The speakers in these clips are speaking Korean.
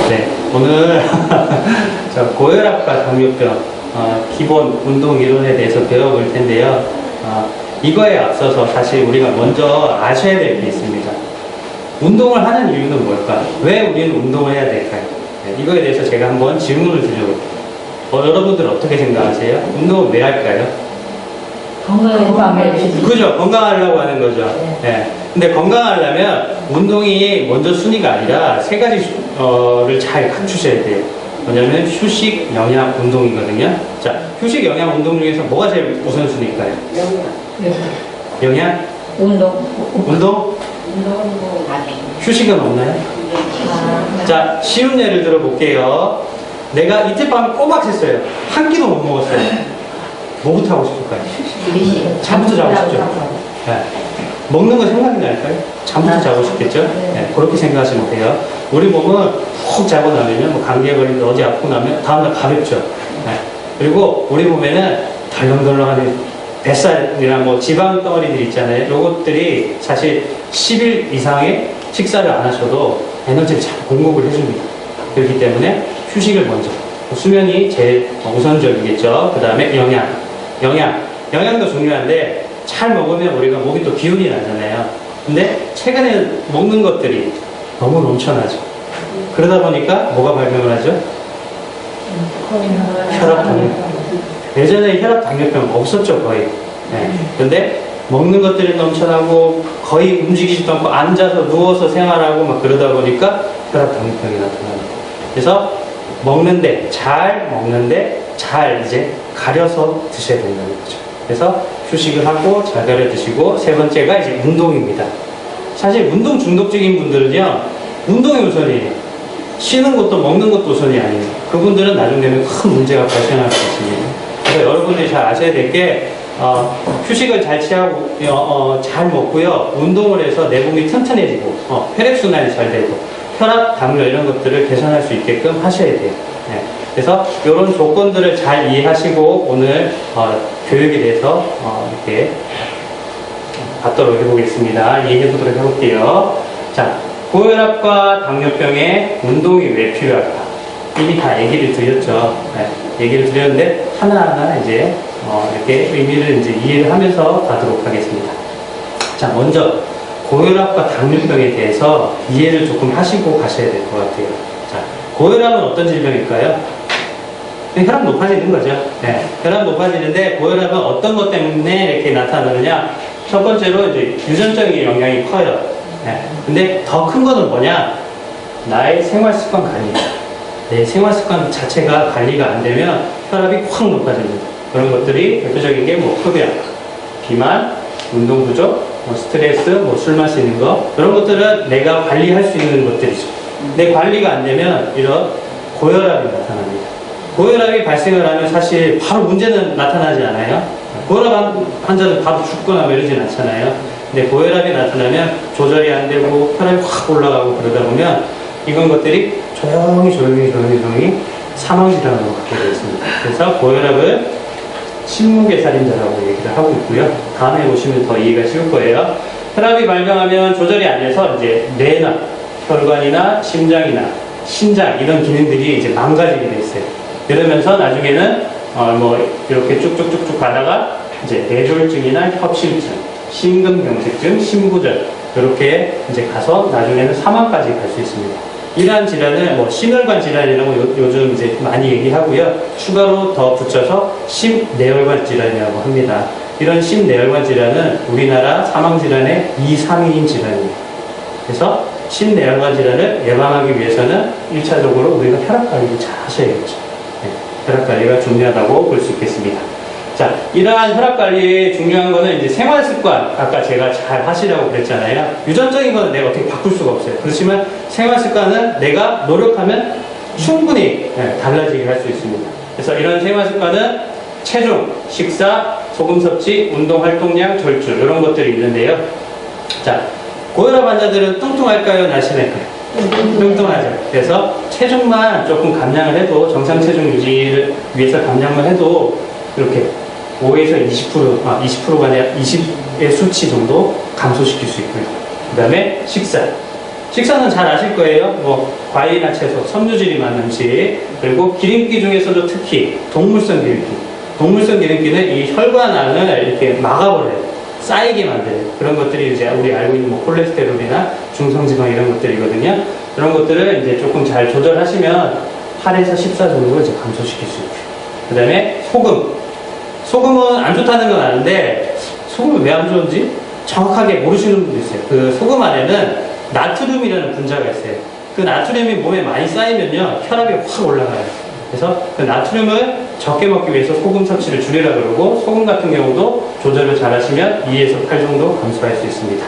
네, 오늘 고혈압과 당뇨병 기본 운동 이론에 대해서 배워볼 텐데요. 이거에 앞서서 사실 우리가 먼저 아셔야 될 게 있습니다. 운동을 하는 이유는 뭘까? 왜 우리는 운동을 해야 될까요? 네, 이거에 대해서 제가 한번 질문을 드려볼게요. 여러분들 어떻게 생각하세요? 운동을 왜 할까요? 건강하게 그죠? 건강하려고 하는 거죠. 네. 근데 건강하려면 운동이 먼저 순위가 아니라 세 가지를 잘 갖추셔야 돼요. 뭐냐면 휴식, 영양, 운동이거든요. 자, 휴식, 영양, 운동 중에서 뭐가 제일 우선순위일까요? 영양? 운동. 운동? 휴식은 없나요? 자, 쉬운 예를 들어 볼게요. 내가 이틀 밤에 꼬박 샜어요. 한 끼도 못 먹었어요. 뭐부터 하고 싶을까요? 잠부터 자고 싶죠? 네. 먹는 거 생각이 날까요? 잠부터 자고 싶겠죠? 네. 그렇게 생각하시면 돼요. 우리 몸은 푹 자고 나면요, 뭐 감기에 걸리든 어디 아프고 나면 다음날 가볍죠? 네. 그리고 우리 몸에는 덜렁덜렁하는 뱃살이나 뭐 지방 덩어리들 있잖아요. 요것들이 사실 10일 이상의 식사를 안 하셔도 에너지를 잘 공급을 해줍니다. 그렇기 때문에 휴식을 먼저. 수면이 제일 우선적이겠죠. 그 다음에 영양도 중요한데 잘 먹으면 우리가 몸이 또 기운이 나잖아요. 근데 최근에 먹는 것들이 너무 넘쳐나죠. 그러다 보니까 뭐가 발병을 하죠? 혈압당뇨병. 예전에 혈압당뇨병 없었죠, 거의. 네. 근데 먹는 것들이 넘쳐나고 거의 움직이지도 않고 앉아서 누워서 생활하고 막 그러다 보니까 혈압당뇨병이 나타납니다. 그래서 잘 먹는데 잘 이제 가려서 드셔야 된다는 거죠. 그래서 휴식을 하고 잘 가려 드시고, 세 번째가 이제 운동입니다. 사실 운동 중독적인 분들은요, 운동이 우선이에요. 쉬는 것도 먹는 것도 우선이 아니에요. 그분들은 나중 되면 큰 문제가 발생할 수 있습니다. 그래서 여러분들이 잘 아셔야 될 게, 휴식을 잘 취하고, 잘 먹고요, 운동을 해서 내 몸이 튼튼해지고, 혈액순환이 잘 되고, 혈압, 당뇨 이런 것들을 개선할 수 있게끔 하셔야 돼요. 네. 그래서 이런 조건들을 잘 이해하시고 오늘 교육에 대해서 이렇게 받도록 해보겠습니다. 이해해보도록 해볼게요. 자, 고혈압과 당뇨병에 운동이 왜 필요할까? 이미 다 얘기를 드렸죠. 네. 얘기를 드렸는데 하나하나 이제 이렇게 의미를 이제 이해를 하면서 가도록 하겠습니다. 자, 먼저 고혈압과 당뇨병에 대해서 이해를 조금 하시고 가셔야 될 것 같아요. 자, 고혈압은 어떤 질병일까요? 혈압 높아지는 거죠. 네, 혈압 높아지는데 고혈압은 어떤 것 때문에 이렇게 나타나느냐? 첫 번째로 이제 유전적인 영향이 커요. 네, 근데 더 큰 거는 뭐냐? 나의 생활 습관 관리. 내 생활 습관 자체가 관리가 안 되면 혈압이 확 높아집니다. 그런 것들이 대표적인 게 뭐 흡연, 비만, 운동 부족, 스트레스, 술 마시는 거, 이런 것들은 내가 관리할 수 있는 것들이죠. 내 관리가 안 되면 이런 고혈압이 나타납니다. 고혈압이 발생을 하면 사실 바로 문제는 나타나지 않아요. 고혈압 환자는 바로 죽거나 이러진 않잖아요. 근데 고혈압이 나타나면 조절이 안 되고 혈압이 확 올라가고 그러다 보면 이런 것들이 조용히 사망질환으로 갖게 되어 있습니다. 그래서 고혈압을 식무계살인자라고 얘기를 하고 있고요. 다음에 보시면 더 이해가 쉬울 거예요. 혈압이 발병하면 조절이 안 돼서 이제 뇌나 혈관이나 심장이나 신장 이런 기능들이 이제 망가지게 돼 있어요. 그러면서 나중에는 이렇게 쭉쭉쭉쭉 가다가 이제 뇌졸중이나 협심증, 심근경색증, 심부전 이렇게 이제 가서 나중에는 사망까지 갈 수 있습니다. 이러한 질환을 심혈관 질환이라고 요즘 이제 많이 얘기하고요. 추가로 더 붙여서 심내혈관 질환이라고 합니다. 이런 심내혈관 질환은 우리나라 사망 질환의 2, 3위인 질환입니다. 그래서 심내혈관 질환을 예방하기 위해서는 1차적으로 우리가 혈압 관리를 잘 하셔야겠죠. 네, 혈압 관리가 중요하다고 볼 수 있겠습니다. 자, 이러한 혈압 관리에 중요한 거는 이제 생활 습관, 아까 제가 잘 하시라고 그랬잖아요. 유전적인 거는 내가 어떻게 바꿀 수가 없어요. 그렇지만 생활 습관은 내가 노력하면 충분히 달라지게 할 수 있습니다. 그래서 이런 생활 습관은 체중, 식사, 소금 섭취, 운동 활동량, 절주 이런 것들이 있는데요. 자, 고혈압 환자들은 뚱뚱할까요? 날씬할까요? 뚱뚱하죠. 그래서 체중만 조금 감량을 해도, 정상 체중 유지를 위해서 감량만 해도 이렇게 5에서 20%가 아니라 20의 수치 정도 감소시킬 수 있고요. 그 다음에 식사. 식사는 잘 아실 거예요. 뭐 과일이나 채소, 섬유질이 많은 음식, 그리고 기름기 중에서도 특히 동물성 기름기. 동물성 기름기는 이 혈관안을 이렇게 막아버려요. 쌓이게 만들어요. 그런 것들이 이제 우리 알고 있는 뭐 콜레스테롤이나 중성지방 이런 것들이거든요. 그런 것들을 이제 조금 잘 조절하시면 8에서 14 정도 이제 감소시킬 수 있고요. 그 다음에 소금. 소금은 안 좋다는 건 아는데 소금이 왜 안 좋은지 정확하게 모르시는 분도 있어요. 그 소금 안에는 나트륨이라는 분자가 있어요. 그 나트륨이 몸에 많이 쌓이면요 혈압이 확 올라가요. 그래서 그 나트륨을 적게 먹기 위해서 소금 섭취를 줄이라 그러고, 소금 같은 경우도 조절을 잘 하시면 2에서 8 정도 감소할 수 있습니다.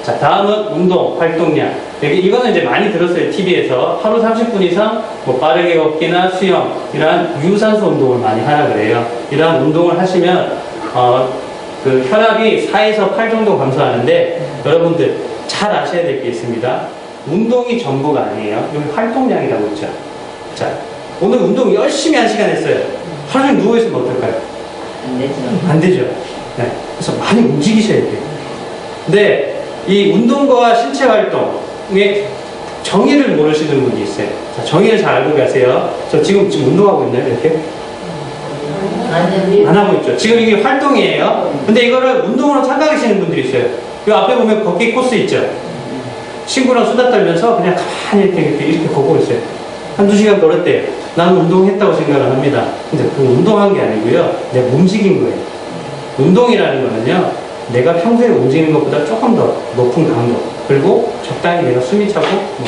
자, 다음은 운동, 활동량. 이거는 이제 많이 들었어요. TV에서. 하루 30분 이상 뭐 빠르게 걷기나 수영, 이러한 유산소 운동을 많이 하라 그래요. 이러한 운동을 하시면 그 혈압이 4에서 8 정도 감소하는데, 여러분들 잘 아셔야 될 게 있습니다. 운동이 전부가 아니에요. 여기 활동량이라고 있죠. 자, 오늘 운동 열심히 1시간 했어요. 하루 종일 누워있으면 어떨까요? 안 되죠. 안 되죠. 네. 그래서 많이 움직이셔야 돼요. 근데 이 운동과 신체 활동의 정의를 모르시는 분이 있어요. 자, 정의를 잘 알고 가세요. 저 지금 운동하고 있나요? 이렇게? 안 하고 있죠. 지금 이게 활동이에요. 근데 이거를 운동으로 착각하시는 분들이 있어요. 이 앞에 보면 걷기 코스 있죠. 친구랑 수다 떨면서 그냥 가만히 이렇게 걷고 있어요. 한두 시간 걸었대요. 나는 운동했다고 생각을 합니다. 근데 그 운동한 게 아니고요. 내가 움직인 거예요. 운동이라는 거는요, 내가 평소에 움직이는 것보다 조금 더 높은 강도, 그리고 적당히 내가 숨이 차고, 뭐,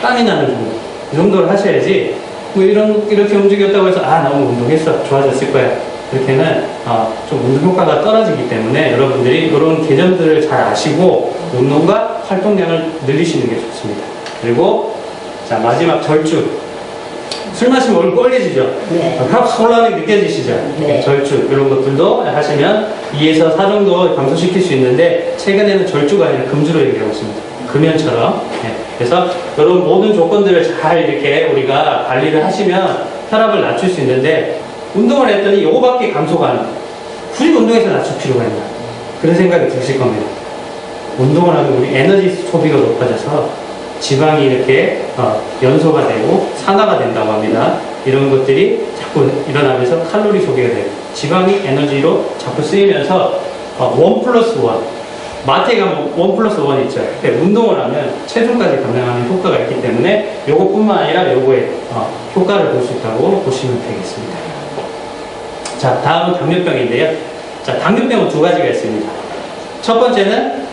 땀이 나는 정도. 이 정도를 하셔야지, 뭐 이렇게 움직였다고 해서, 아, 나 오늘 운동했어. 좋아졌을 거야. 이렇게는, 좀 운동 효과가 떨어지기 때문에 여러분들이 이런 개념들을 잘 아시고, 운동과 활동량을 늘리시는 게 좋습니다. 그리고, 자, 마지막 절주. 술 마시면 얼굴 빨개지죠? 네. 확 올라오는 게 느껴지시죠? 네. 절주, 이런 것들도 하시면 2에서 4 정도 감소시킬 수 있는데, 최근에는 절주가 아니라 금주로 얘기하고 있습니다. 금연처럼. 네. 그래서 이런 모든 조건들을 잘 이렇게 우리가 관리를 하시면 혈압을 낮출 수 있는데, 운동을 했더니 이거밖에 감소가 안 돼요. 굳이 운동해서 낮출 필요가 있나? 그런 생각이 드실 겁니다. 운동을 하면 우리 에너지 소비가 높아져서 지방이 이렇게 연소가 되고 산화가 된다고 합니다. 이런 것들이 자꾸 일어나면서 칼로리 소비가 돼요. 지방이 에너지로 자꾸 쓰이면서 1+1, 마트에 가면 1+1 있죠. 운동을 하면 체중까지 감량하는 효과가 있기 때문에 요것뿐만 아니라 요거에 효과를 볼 수 있다고 보시면 되겠습니다. 자, 다음은 당뇨병인데요. 자, 당뇨병은 2가지가 있습니다. 첫 번째는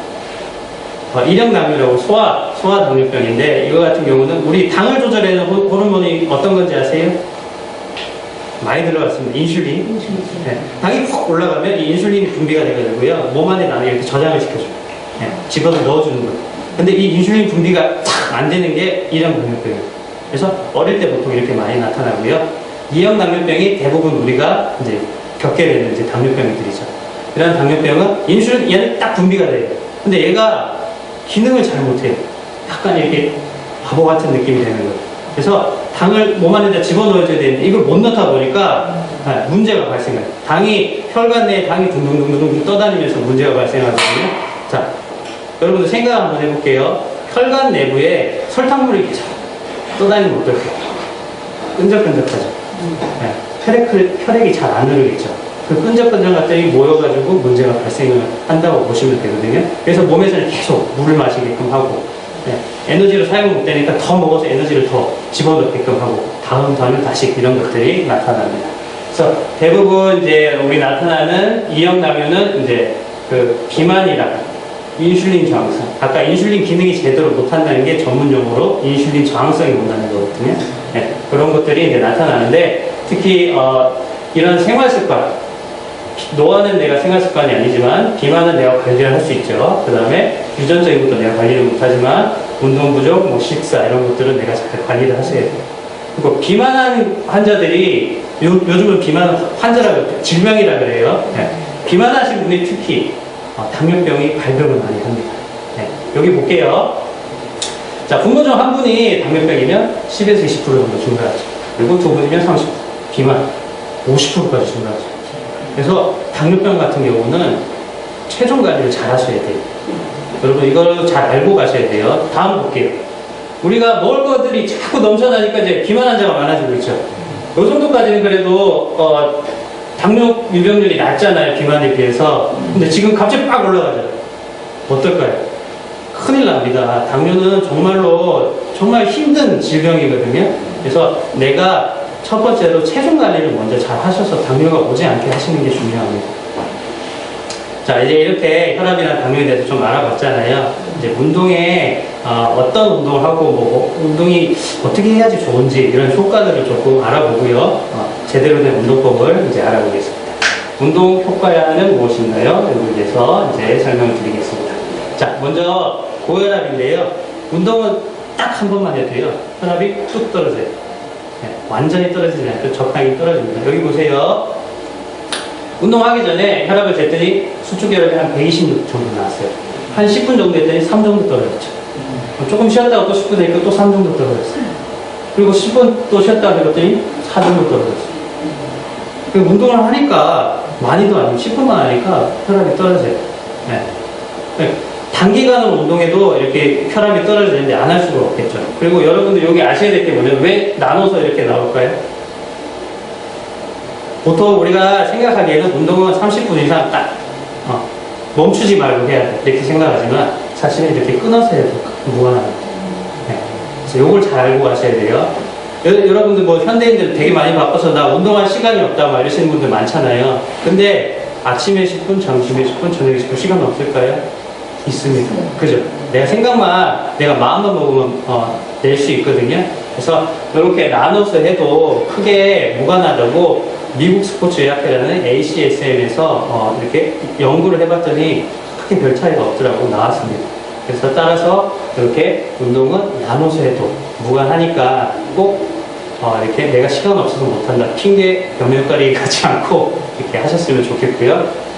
일형당뇨라고 소아 당뇨병인데, 이거 같은 경우는 우리 당을 조절하는 호르몬이 어떤 건지 아세요? 많이 들어봤습니다. 인슐린. 네. 당이 푹 올라가면 이 인슐린이 분비가 돼가지고요, 몸 안에 나는 이렇게 저장을 시켜줘요. 네. 집어서 넣어주는 거예요. 근데 이 인슐린 분비가 탁 안 되는 게 일형당뇨병이에요. 그래서 어릴 때 보통 이렇게 많이 나타나고요. 이형당뇨병이 대부분 우리가 이제 겪게 되는 이제 당뇨병들이죠. 이런 당뇨병은 인슐린 얘는 딱 분비가 돼요. 근데 얘가 기능을 잘 못해요. 약간 이렇게 바보 같은 느낌이 되는 거예요. 그래서 당을 몸 안에다 집어넣어줘야 되는데 이걸 못 넣다 보니까 문제가 발생해요. 혈관 내에 당이 둥둥둥둥 떠다니면서 문제가 발생하거든요. 자, 여러분들 생각 한번 해볼게요. 혈관 내부에 설탕물이 계속 떠다니면 어떨까요? 끈적끈적하죠. 혈액이 잘 안 흐르겠죠. 그 끈적끈적 것들이 모여가지고 문제가 발생을 한다고 보시면 되거든요. 그래서 몸에서는 계속 물을 마시게끔 하고, 에너지를 사용 못되니까 더 먹어서 에너지를 더 집어넣게끔 하고, 다음에 다시 이런 것들이 나타납니다. 그래서 대부분 이제 우리 나타나는 이형당뇨는 이제 그 비만이랑 인슐린 저항성. 아까 인슐린 기능이 제대로 못한다는 게 전문 용어로 인슐린 저항성이 온다는 거거든요. 네, 그런 것들이 이제 나타나는데, 특히 이런 생활 습관, 노화는 내가 생활 습관이 아니지만 비만은 내가 관리를 할 수 있죠. 그 다음에 유전적인 것도 내가 관리를 못하지만 운동 부족, 뭐 식사 이런 것들은 내가 잘 관리를 하셔야 돼요. 그리고 비만한 환자들이 요즘은 비만 환자라고 질병이라 그래요. 네. 비만하신 분이 특히 당뇨병이 발병을 많이 합니다. 네. 여기 볼게요. 자, 부모 중 한 분이 당뇨병이면 10에서 20% 정도 증가하죠. 그리고 2분이면 30%, 비만 50%까지 증가하죠. 그래서 당뇨병 같은 경우는 체중 관리를 잘 하셔야 돼요. 여러분 이걸 잘 알고 가셔야 돼요. 다음 볼게요. 우리가 먹을 것들이 자꾸 넘쳐나니까 이제 비만 환자가 많아지고 있죠. 이 정도까지는 그래도 당뇨 유병률이 낮잖아요, 비만에 비해서. 근데 지금 갑자기 빡 올라가잖아요. 어떨까요? 큰일 납니다. 당뇨는 정말로 정말 힘든 질병이거든요. 그래서 내가 첫 번째로 체중 관리를 먼저 잘 하셔서 당뇨가 오지 않게 하시는 게 중요합니다. 자, 이제 이렇게 혈압이나 당뇨에 대해서 좀 알아봤잖아요. 이제 운동에 어떤 운동을 하고 운동이 어떻게 해야지 좋은지 이런 효과들을 조금 알아보고요. 제대로 된 운동법을 이제 알아보겠습니다. 운동 효과야는 무엇인가요? 여기에서 이제 설명을 드리겠습니다. 자, 먼저 고혈압인데요. 운동은 딱 한 번만 해도요. 혈압이 뚝 떨어져요. 네, 완전히 떨어지지 않고 적당히 떨어집니다. 여기 보세요. 운동하기 전에 혈압을 쟀더니 수축혈압이 한 126 정도 나왔어요. 한 10분 정도 했더니 3 정도 떨어졌죠. 조금 쉬었다가 또 10분 되니까 또 3 정도 떨어졌어요. 그리고 10분 또 쉬었다가 해봤더니 4 정도 떨어졌어요. 그 운동을 하니까 많이도 아니고 10분만 하니까 혈압이 떨어져요. 네. 네. 단기간으로 운동해도 이렇게 혈압이 떨어지는데 안 할 수가 없겠죠. 그리고 여러분들 여기 아셔야 될 게 뭐냐면 왜 나눠서 이렇게 나올까요? 보통 우리가 생각하기에는 운동은 30분 이상 딱 멈추지 말고 해야 돼 이렇게 생각하지만 사실은 이렇게 끊어서 해도 무관합니다. 네. 그래서 이걸 잘 알고 가셔야 돼요. 여러분들 뭐 현대인들 되게 많이 바빠서 나 운동할 시간이 없다 막 이러시는 분들 많잖아요. 근데 아침에 10분, 점심에 10분, 저녁에 10분 시간 없을까요? 있습니다. 그죠? 내가 마음만 먹으면 낼 수 있거든요. 그래서 이렇게 나눠서 해도 크게 무관하다고 미국 스포츠의학회라는 ACSM에서 이렇게 연구를 해봤더니 크게 별 차이가 없더라고 나왔습니다. 그래서 따라서 이렇게 운동은 나눠서 해도 무관하니까 꼭 이렇게 내가 시간 없어서 못한다 핑계 변명거리 갖지 않고 이렇게 하셨으면 좋겠고요.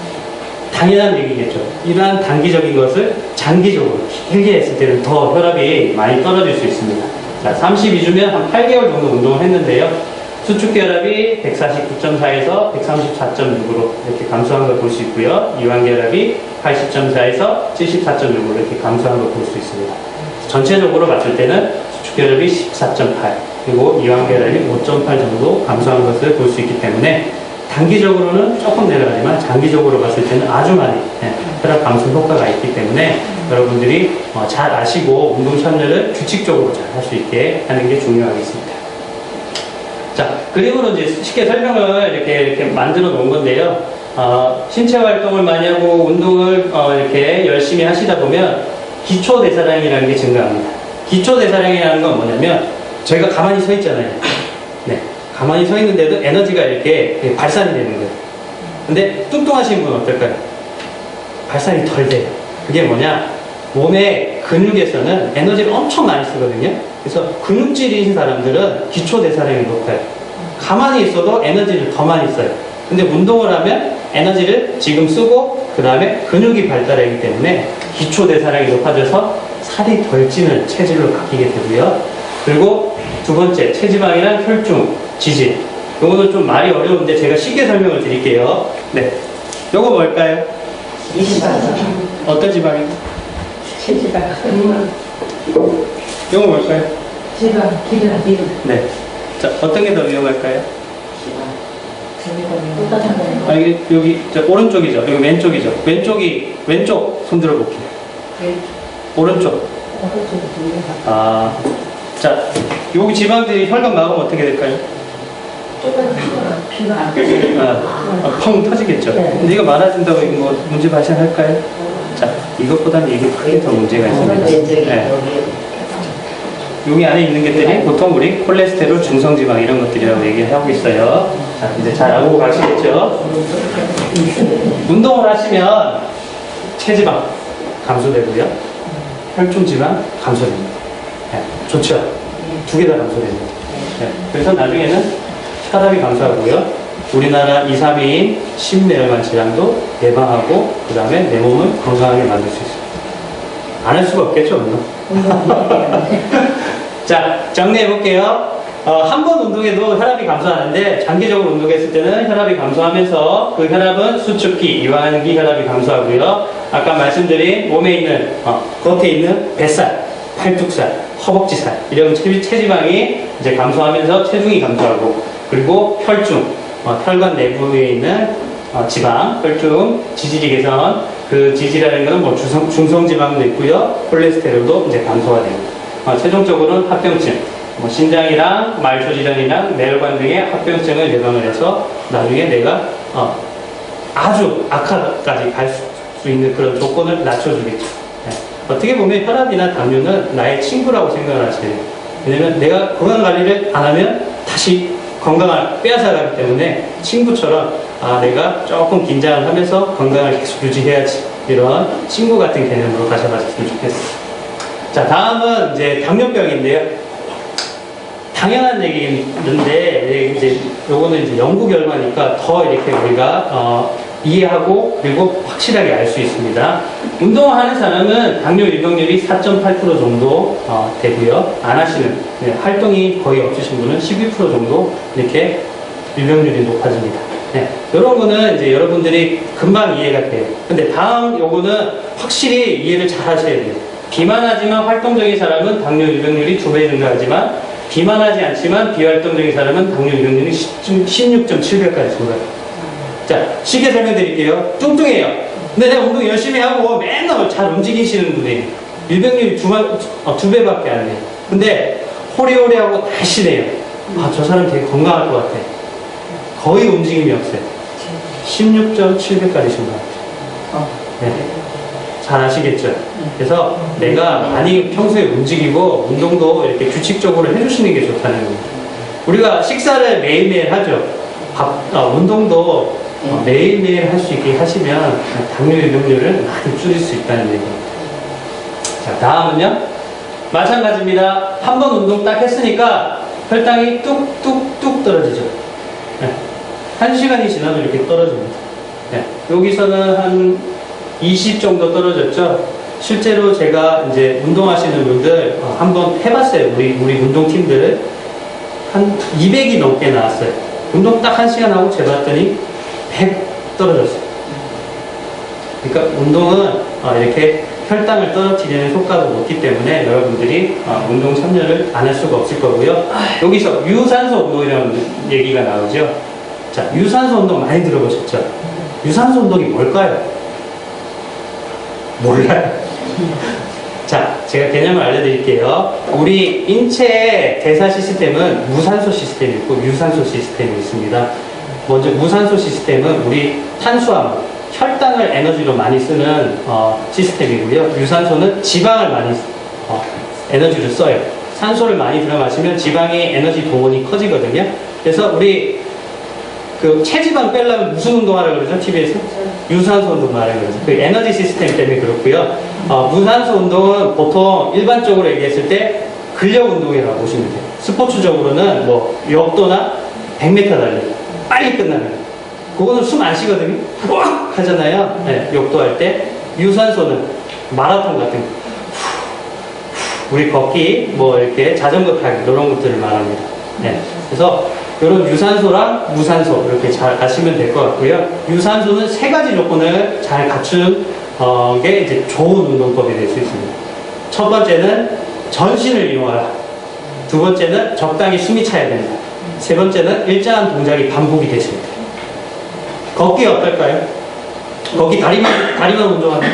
당연한 얘기겠죠. 이러한 단기적인 것을 장기적으로 길게 했을 때는 더 혈압이 많이 떨어질 수 있습니다. 자, 32주면 한 8개월 정도 운동을 했는데요. 수축혈압이 149.4에서 134.6으로 이렇게 감소한 걸 볼 수 있고요. 이완혈압이 80.4에서 74.6으로 이렇게 감소한 걸 볼 수 있습니다. 전체적으로 봤을 때는 수축혈압이 14.8 그리고 이완혈압이 5.8 정도 감소한 것을 볼 수 있기 때문에 단기적으로는 조금 내려가지만 장기적으로 봤을 때는 아주 많이 혈압 감소 효과가 있기 때문에 여러분들이 잘 아시고 운동 참여를 규칙적으로 잘 할 수 있게 하는 게 중요하겠습니다. 자, 그림으로 이제 쉽게 설명을 이렇게 만들어 놓은 건데요. 신체 활동을 많이 하고 운동을 이렇게 열심히 하시다 보면 기초대사량이라는 게 증가합니다. 기초대사량이라는 건 뭐냐면 저희가 가만히 서 있잖아요. 네. 가만히 서 있는데도 에너지가 이렇게 발산이 되는 거예요. 근데 뚱뚱하신 분은 어떨까요? 발산이 덜 돼요. 그게 뭐냐? 몸의 근육에서는 에너지를 엄청 많이 쓰거든요. 그래서 근육질인 사람들은 기초대사량이 높아요. 가만히 있어도 에너지를 더 많이 써요. 근데 운동을 하면 에너지를 지금 쓰고 그 다음에 근육이 발달하기 때문에 기초대사량이 높아져서 살이 덜 찌는 체질로 바뀌게 되고요. 그리고 두 번째, 체지방이란 혈중, 지질. 요거는 좀 말이 어려운데 제가 쉽게 설명을 드릴게요. 네. 요거 뭘까요? 어떤 지방이요? 체지방. 요거 뭘까요? 지방, 기름, 기름. 네. 자, 어떤 게 더 위험할까요? 똑같은 거예요. 이게 여기 오른쪽이죠. 여기 왼쪽이죠. 왼쪽 손 들어볼게요. 오른쪽. 자, 여기 지방들이 혈관 막으면 어떻게 될까요? 조금 피가 안 펑 터지겠죠. 네. 근데 이거 많아진다고 뭐 문제 발생할까요? 자, 이것보다는 이게 크게 더 문제가 있습니다. 네. 여기 안에 있는 것들이 보통 우리 콜레스테롤, 중성지방 이런 것들이라고 얘기하고 있어요. 자, 이제 잘 알고 가시겠죠? 운동을 하시면 체지방 감소되고요. 혈중지방 감소됩니다. 네, 좋죠? 두 개 다 감소됩니다. 네, 그래서 나중에는 혈압이 감소하고요. 우리나라 2, 3위인 심뇌혈관 질환도 예방하고 그 다음에 내 몸을 건강하게 만들 수 있습니다. 안 할 수가 없겠죠, 운동? 자, 정리해 볼게요. 한 번 운동해도 혈압이 감소하는데 장기적으로 운동했을 때는 혈압이 감소하면서 그 혈압은 수축기, 이완기 혈압이 감소하고요. 아까 말씀드린 몸에 있는 겉에 있는 뱃살, 팔뚝살, 허벅지살 이런 체지방이 이제 감소하면서 체중이 감소하고, 그리고 혈중, 혈관 내부에 있는 지방, 혈중, 지지리 개선, 그 지지라는 것은 뭐 중성지방도 있고요, 콜레스테롤도 이제 감소가 됩니다. 최종적으로는 합병증, 뭐 신장이랑 말초질환이랑 뇌혈관 등의 합병증을 예방을 해서 나중에 내가 아주 악화까지 갈 수 있는 그런 조건을 낮춰주겠죠. 네. 어떻게 보면 혈압이나 당뇨는 나의 친구라고 생각을 하셔야 돼요. 왜냐면 내가 건강관리를 안 하면 다시 건강을 빼앗아가기 때문에 친구처럼 내가 조금 긴장을 하면서 건강을 계속 유지해야지, 이런 친구 같은 개념으로 가셔봤으면 좋겠어요. 자, 다음은 이제 당뇨병인데요. 당연한 얘기인데 이제 요거는 이제 연구 결과니까 더 이렇게 우리가 이해하고 그리고 확실하게 알 수 있습니다. 운동을 하는 사람은 당뇨 유병률이 4.8% 정도 되고요. 안 하시는, 활동이 거의 없으신 분은 12% 정도 이렇게 유병률이 높아집니다. 네, 이런 거는 이제 여러분들이 금방 이해가 돼요. 근데 다음 요거는 확실히 이해를 잘 하셔야 돼요. 비만하지만 활동적인 사람은 당뇨 유병률이 2배 증가하지만, 비만하지 않지만 비활동적인 사람은 당뇨 유병률이 16.7배까지 증가해요. 자, 쉽게 설명드릴게요. 뚱뚱해요. 근데 내가 운동 열심히 하고 맨날 잘 움직이시는 분이 유병률이 2배밖에 안 돼요. 근데 호리호리하고 날씬해요. 저 사람 되게 건강할 것 같아. 거의 움직임이 없어요. 16.7배까지 증가합니다. 네. 잘 아시겠죠? 그래서 내가 많이 평소에 움직이고 운동도 이렇게 규칙적으로 해주시는 게 좋다는 겁니다. 우리가 식사를 매일매일 하죠. 운동도 매일매일 할 수 있게 하시면 당뇨 유병률을 많이 줄일 수 있다는 얘기입니다. 자, 다음은요. 마찬가지입니다. 한 번 운동 딱 했으니까 혈당이 뚝뚝뚝 떨어지죠. 네. 1시간이 지나도 이렇게 떨어집니다. 네. 여기서는 한 20 정도 떨어졌죠. 실제로 제가 이제 운동하시는 분들 한번 해봤어요. 우리 운동팀들 한 200이 넘게 나왔어요. 운동 딱 1시간 하고 재봤더니 100 떨어졌어요. 그러니까 운동은 이렇게 혈당을 떨어뜨리는 효과가 높기 때문에 여러분들이 운동 참여를 안 할 수가 없을 거고요. 여기서 유산소 운동이라는 얘기가 나오죠. 자, 유산소 운동 많이 들어보셨죠? 유산소 운동이 뭘까요? 몰라요. 자, 제가 개념을 알려드릴게요. 우리 인체의 대사 시스템은 무산소 시스템이 있고 유산소 시스템이 있습니다. 먼저 무산소 시스템은 우리 탄수화물, 혈당을 에너지로 많이 쓰는 시스템이고요. 유산소는 지방을 많이 에너지를 써요. 산소를 많이 들어 마시면 지방의 에너지 동원이 커지거든요. 그래서 우리 그 체지방 빼려면 무슨 운동하라고 그러죠? TV에서? 유산소 운동하라고 그러죠. 그 에너지 시스템 때문에 그렇고요. 무산소 운동은 보통 일반적으로 얘기했을 때 근력 운동이라고 보시면 돼요. 스포츠적으로는 뭐 역도나 100m 달리기 빨리 끝나는, 그거는 숨 안 쉬거든요. 꽉 하잖아요. 네, 역도할 때. 유산소는 마라톤 같은 거, 우리 걷기, 뭐 이렇게 자전거 타기 이런 것들을 말합니다. 네, 그래서 이런 유산소랑 무산소 이렇게 잘 아시면 될 것 같고요. 유산소는 3가지 조건을 잘 갖춘 게 이제 좋은 운동법이 될 수 있습니다. 첫 번째는 전신을 이용하라. 두 번째는 적당히 숨이 차야 된다. 세 번째는 일정한 동작이 반복이 됐습니다. 걷기 어떨까요? 걷기 다리만 운동하는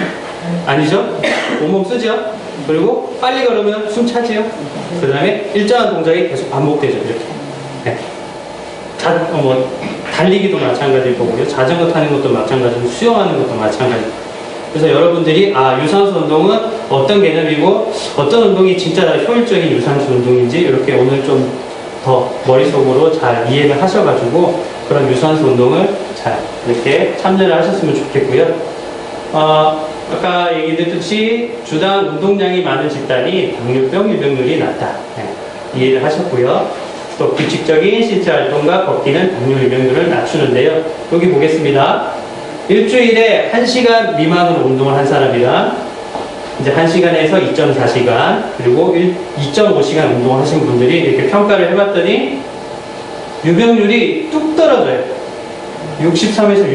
아니죠? 온몸 쓰죠? 그리고 빨리 걸으면 숨 차지요? 그 다음에 일정한 동작이 계속 반복되죠. 이렇게. 네. 달리기도 마찬가지일 거고요. 자전거 타는 것도 마찬가지고 수영하는 것도 마찬가지고. 그래서 여러분들이 유산소 운동은 어떤 개념이고 어떤 운동이 진짜 효율적인 유산소 운동인지 이렇게 오늘 좀 더 머릿속으로 잘 이해를 하셔가지고 그런 유산소 운동을 잘 이렇게 참여를 하셨으면 좋겠고요. 아까 얘기했듯이 주당 운동량이 많은 집단이 당뇨병 유병률이 낮다. 네, 이해를 하셨고요. 또 규칙적인 신체 활동과 걷기는 당뇨 유병률을 낮추는데요. 여기 보겠습니다. 일주일에 1시간 미만으로 운동을 한 사람이랑 이제 1시간에서 2.4시간 그리고 2.5시간 운동을 하신 분들이 이렇게 평가를 해봤더니 유병률이 뚝 떨어져요. 63에서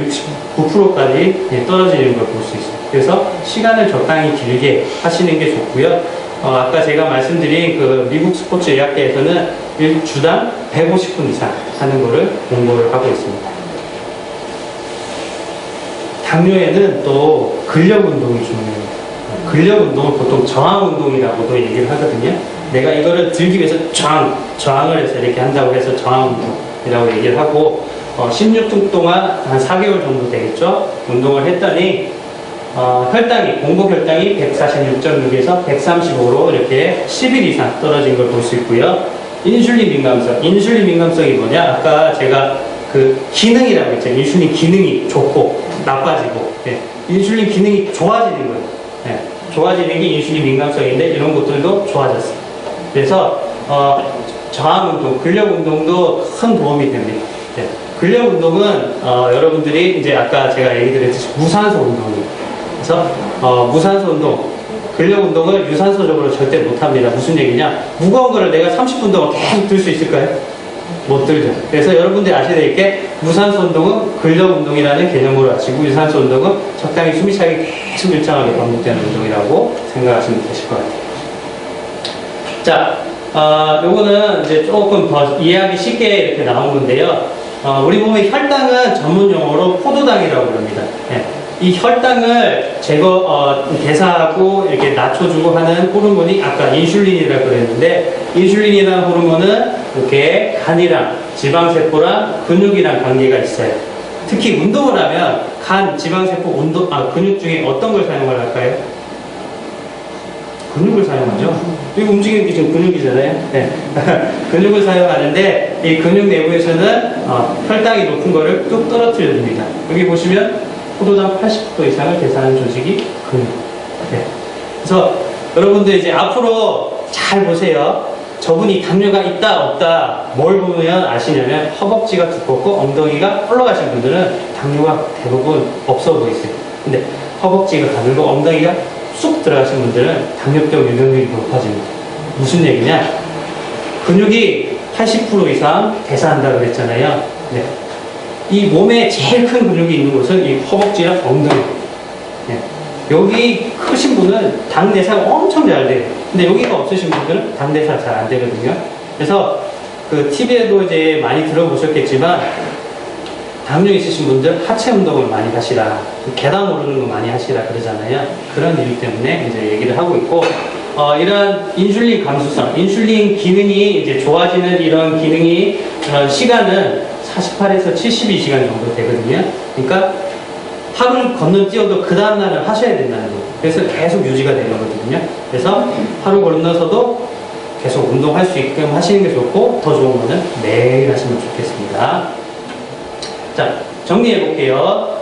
69%까지 떨어지는 걸 볼 수 있습니다. 그래서 시간을 적당히 길게 하시는 게 좋고요. 아까 제가 말씀드린 그 미국 스포츠 의학계에서는 주당 150분 이상 하는 거를 공부를 하고 있습니다. 당뇨에는 또 근력 운동이 중요해요. 근력 운동을 보통 저항 운동이라고도 얘기를 하거든요. 내가 이거를 들기 위해서 저항을 해서 이렇게 한다고 해서 저항 운동이라고 얘기를 하고 16분 동안 한 4개월 정도 되겠죠. 운동을 했더니 혈당이 공복 혈당이 146.6에서 135로 이렇게 10일 이상 떨어진 걸 볼 수 있고요. 인슐린 민감성이 뭐냐? 아까 제가 그 기능이라고 했죠. 인슐린 기능이 좋고 나빠지고, 예. 인슐린 기능이 좋아지는 거예요. 예. 좋아지는 게 인슐린 민감성인데 이런 것들도 좋아졌어요. 그래서 저항 운동, 근력 운동도 큰 도움이 됩니다. 예. 근력 운동은 여러분들이 이제 아까 제가 얘기 드렸듯이 무산소 운동이에요. 그래서 무산소 운동, 근력 운동을 유산소적으로 절대 못합니다. 무슨 얘기냐? 무거운 거를 내가 30분 동안 계속 들 수 있을까요? 못 들죠. 그래서 여러분들이 아셔야 될 게 무산소 운동은 근력 운동이라는 개념으로 아시고 유산소 운동은 적당히 숨이 차게 계속 일정하게 반복되는 운동이라고 생각하시면 되실 것 같아요. 자, 요거는 이제 조금 더 이해하기 쉽게 이렇게 나온 건데요. 우리 몸의 혈당은 전문 용어로 포도당이라고 부릅니다. 예. 이 혈당을 대사하고 이렇게 낮춰주고 하는 호르몬이 아까 인슐린이라고 그랬는데, 인슐린이라는 호르몬은 이렇게 간이랑 지방세포랑 근육이랑 관계가 있어요. 특히 운동을 하면 간, 지방세포, 근육 중에 어떤 걸 사용을 할까요? 근육을 사용하죠. 이거 움직이는 게 지금 근육이잖아요. 네. 근육을 사용하는데 이 근육 내부에서는 혈당이 높은 거를 뚝 떨어뜨려 줍니다. 여기 보시면 포도당 80% 이상을 대사하는 조직이 근육. 네. 그래서 여러분들 이제 앞으로 잘 보세요. 저분이 당뇨가 있다 없다 뭘 보면 아시냐면 허벅지가 두껍고 엉덩이가 올라가신 분들은 당뇨가 대부분 없어 보이세요. 근데 허벅지가 가늘고 엉덩이가 쑥 들어가신 분들은 당뇨병 유병률이 높아집니다. 무슨 얘기냐? 근육이 80% 이상 대사한다고 그랬잖아요. 네. 이 몸에 제일 큰 근육이 있는 곳은 이 허벅지랑 엉덩이. 네. 여기 크신 분은 당 대사가 엄청 잘 돼요. 근데 여기가 없으신 분들은 당 대사 잘 안 되거든요. 그래서 그 TV에도 이제 많이 들어보셨겠지만 당뇨 있으신 분들 하체 운동을 많이 하시라, 계단 오르는 거 많이 하시라 그러잖아요. 그런 이유 때문에 이제 얘기를 하고 있고, 이런 인슐린 감수성, 인슐린 기능이 이제 좋아지는 이런 시간은 48에서 72시간 정도 되거든요. 그러니까 하루를 건너뛰어도 그 다음날은 하셔야 된다는 거예요. 그래서 계속 유지가 되는 거거든요. 그래서 하루 건너서도 계속 운동할 수 있게끔 하시는 게 좋고, 더 좋은 거는 매일 하시면 좋겠습니다. 자, 정리해 볼게요.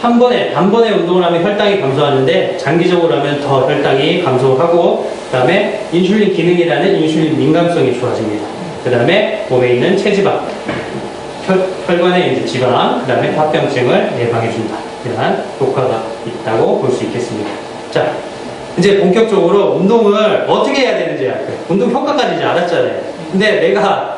단번에 운동을 하면 혈당이 감소하는데, 장기적으로 하면 더 혈당이 감소하고, 그 다음에 인슐린 기능이라는 인슐린 민감성이 좋아집니다. 그 다음에 몸에 있는 체지방, 혈관에 이제 지방, 그 다음에 합병증을 예방해준다. 이러한 효과가 있다고 볼 수 있겠습니다. 자, 이제 본격적으로 운동을 어떻게 해야 되는지 알까요? 운동 효과까지 이제 알았잖아요. 근데 내가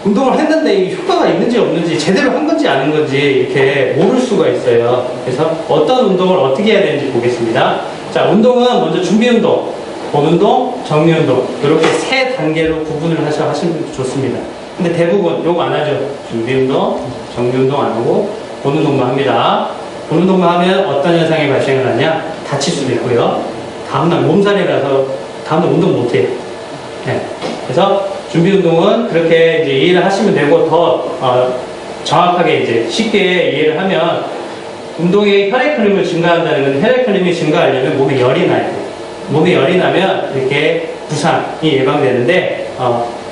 운동을 했는데 이 효과가 있는지 없는지, 제대로 한 건지 아닌 건지 이렇게 모를 수가 있어요. 그래서 어떤 운동을 어떻게 해야 되는지 보겠습니다. 자, 운동은 먼저 준비운동, 본운동, 정리운동, 이렇게 세 단계로 구분을 하시면 좋습니다. 근데 대부분 요거 안 하죠. 준비운동, 정리운동 안 하고 본운동만 합니다. 본운동만 하면 어떤 현상이 발생을 하냐? 다칠 수도 있고요. 다음날 몸살이 나서 다음날 운동 못 해요. 네. 그래서 준비운동은 그렇게 이제 이해를 하시면 되고, 더 정확하게 이제 쉽게 이해를 하면, 운동의 혈액 흐름을 증가한다는 건, 혈액 흐름이 증가하려면 몸에 열이 나야 돼요. 몸에 열이 나면 이렇게 부상이 예방되는데,